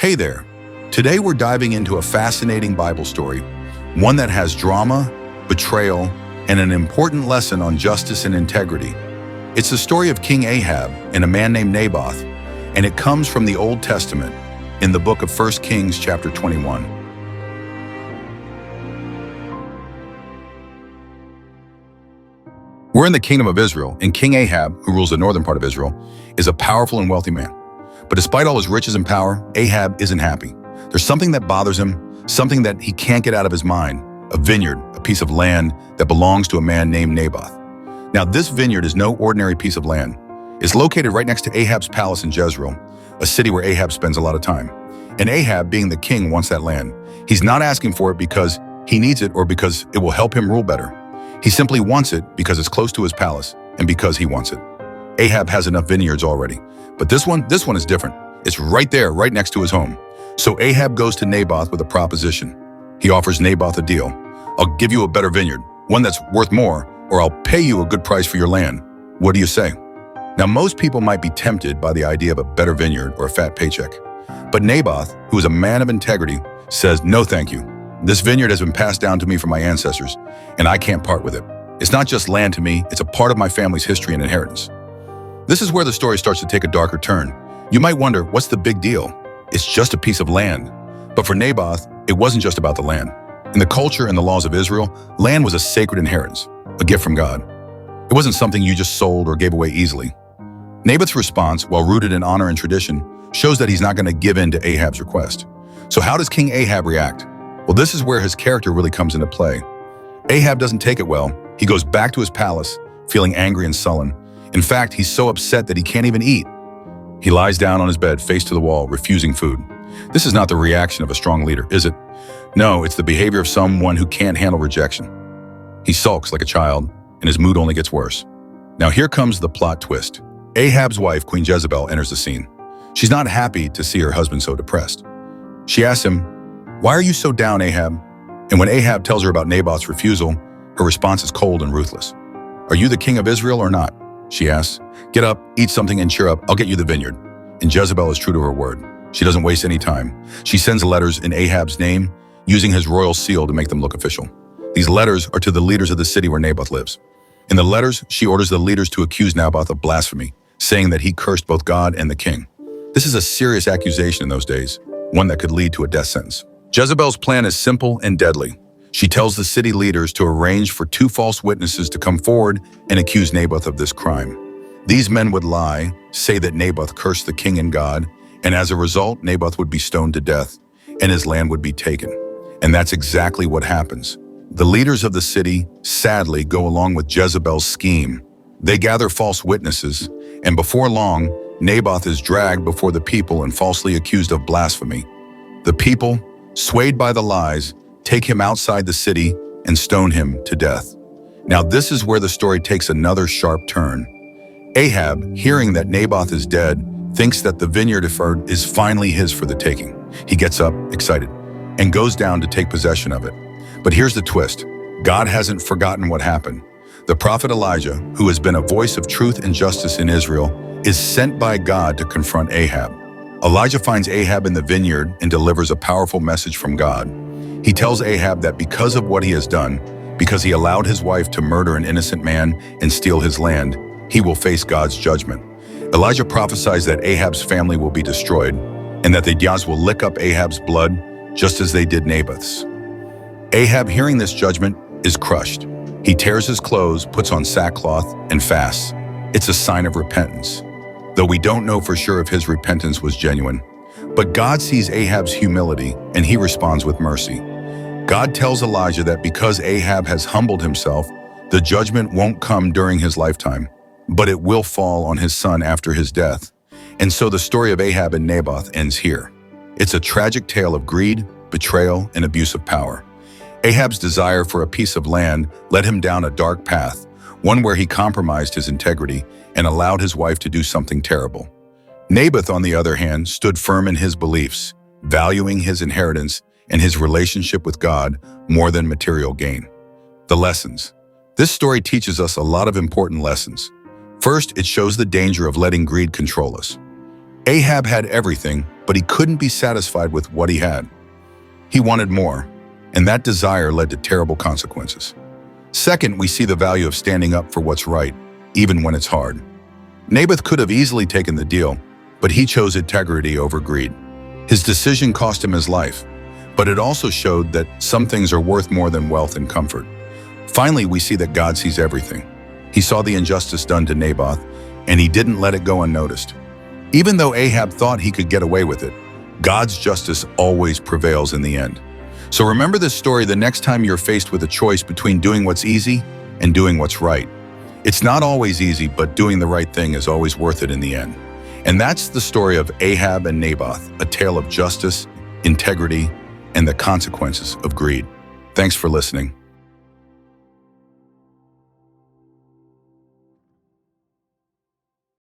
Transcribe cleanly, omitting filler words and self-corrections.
Hey there. Today we're diving into a fascinating Bible story, one that has drama, betrayal, and an important lesson on justice and integrity. It's the story of King Ahab and a man named Naboth, and it comes from the Old Testament in the book of 1 Kings chapter 21. We're in the kingdom of Israel, and King Ahab, who rules the northern part of Israel, is a powerful and wealthy man. But despite all his riches and power, Ahab isn't happy. There's something that bothers him, something that he can't get out of his mind, a vineyard, a piece of land that belongs to a man named Naboth. Now, this vineyard is no ordinary piece of land. It's located right next to Ahab's palace in Jezreel, a city where Ahab spends a lot of time. And Ahab, being the king, wants that land. He's not asking for it because he needs it or because it will help him rule better. He simply wants it because it's close to his palace and because he wants it. Ahab has enough vineyards already, but this one is different. It's right there, right next to his home. So Ahab goes to Naboth with a proposition. He offers Naboth a deal. I'll give you a better vineyard, one that's worth more, or I'll pay you a good price for your land. What do you say? Now, most people might be tempted by the idea of a better vineyard or a fat paycheck. But Naboth, who is a man of integrity, says, no thank you. This vineyard has been passed down to me from my ancestors, and I can't part with it. It's not just land to me, it's a part of my family's history and inheritance. This is where the story starts to take a darker turn. You might wonder, what's the big deal? It's just a piece of land. But for Naboth, it wasn't just about the land. In the culture and the laws of Israel, land was a sacred inheritance, a gift from God. It wasn't something you just sold or gave away easily. Naboth's response, while rooted in honor and tradition, shows that he's not going to give in to Ahab's request. So how does King Ahab react? Well, this is where his character really comes into play. Ahab doesn't take it well. He goes back to his palace, feeling angry and sullen. In fact, he's so upset that he can't even eat. He lies down on his bed, face to the wall, refusing food. This is not the reaction of a strong leader, is it? No, it's the behavior of someone who can't handle rejection. He sulks like a child, and his mood only gets worse. Now here comes the plot twist. Ahab's wife, Queen Jezebel, enters the scene. She's not happy to see her husband so depressed. She asks him, "Why are you so down, Ahab?" And when Ahab tells her about Naboth's refusal, her response is cold and ruthless. "Are you the king of Israel or not?" she asks. "Get up, eat something and cheer up. I'll get you the vineyard." And Jezebel is true to her word. She doesn't waste any time. She sends letters in Ahab's name, using his royal seal to make them look official. These letters are to the leaders of the city where Naboth lives. In the letters, she orders the leaders to accuse Naboth of blasphemy, saying that he cursed both God and the king. This is a serious accusation in those days, one that could lead to a death sentence. Jezebel's plan is simple and deadly. She tells the city leaders to arrange for 2 false witnesses to come forward and accuse Naboth of this crime. These men would lie, say that Naboth cursed the king and God, and as a result, Naboth would be stoned to death, and his land would be taken. And that's exactly what happens. The leaders of the city, sadly, go along with Jezebel's scheme. They gather false witnesses, and before long, Naboth is dragged before the people and falsely accused of blasphemy. The people, swayed by the lies, take him outside the city and stone him to death. Now this is where the story takes another sharp turn. Ahab, hearing that Naboth is dead, thinks that the vineyard is finally his for the taking. He gets up, excited, and goes down to take possession of it. But here's the twist. God hasn't forgotten what happened. The prophet Elijah, who has been a voice of truth and justice in Israel, is sent by God to confront Ahab. Elijah finds Ahab in the vineyard and delivers a powerful message from God. He tells Ahab that because of what he has done, because he allowed his wife to murder an innocent man and steal his land, he will face God's judgment. Elijah prophesies that Ahab's family will be destroyed and that the gods will lick up Ahab's blood just as they did Naboth's. Ahab, hearing this judgment, is crushed. He tears his clothes, puts on sackcloth, and fasts. It's a sign of repentance, though we don't know for sure if his repentance was genuine. But God sees Ahab's humility, and he responds with mercy. God tells Elijah that because Ahab has humbled himself, the judgment won't come during his lifetime, but it will fall on his son after his death. And so the story of Ahab and Naboth ends here. It's a tragic tale of greed, betrayal, and abuse of power. Ahab's desire for a piece of land led him down a dark path, one where he compromised his integrity and allowed his wife to do something terrible. Naboth, on the other hand, stood firm in his beliefs, valuing his inheritance and his relationship with God more than material gain. The lessons. This story teaches us a lot of important lessons. First, it shows the danger of letting greed control us. Ahab had everything, but he couldn't be satisfied with what he had. He wanted more, and that desire led to terrible consequences. Second, we see the value of standing up for what's right, even when it's hard. Naboth could have easily taken the deal, but he chose integrity over greed. His decision cost him his life, but it also showed that some things are worth more than wealth and comfort. Finally, we see that God sees everything. He saw the injustice done to Naboth, and he didn't let it go unnoticed. Even though Ahab thought he could get away with it, God's justice always prevails in the end. So remember this story the next time you're faced with a choice between doing what's easy and doing what's right. It's not always easy, but doing the right thing is always worth it in the end. And that's the story of Ahab and Naboth, a tale of justice, integrity, and the consequences of greed. Thanks for listening.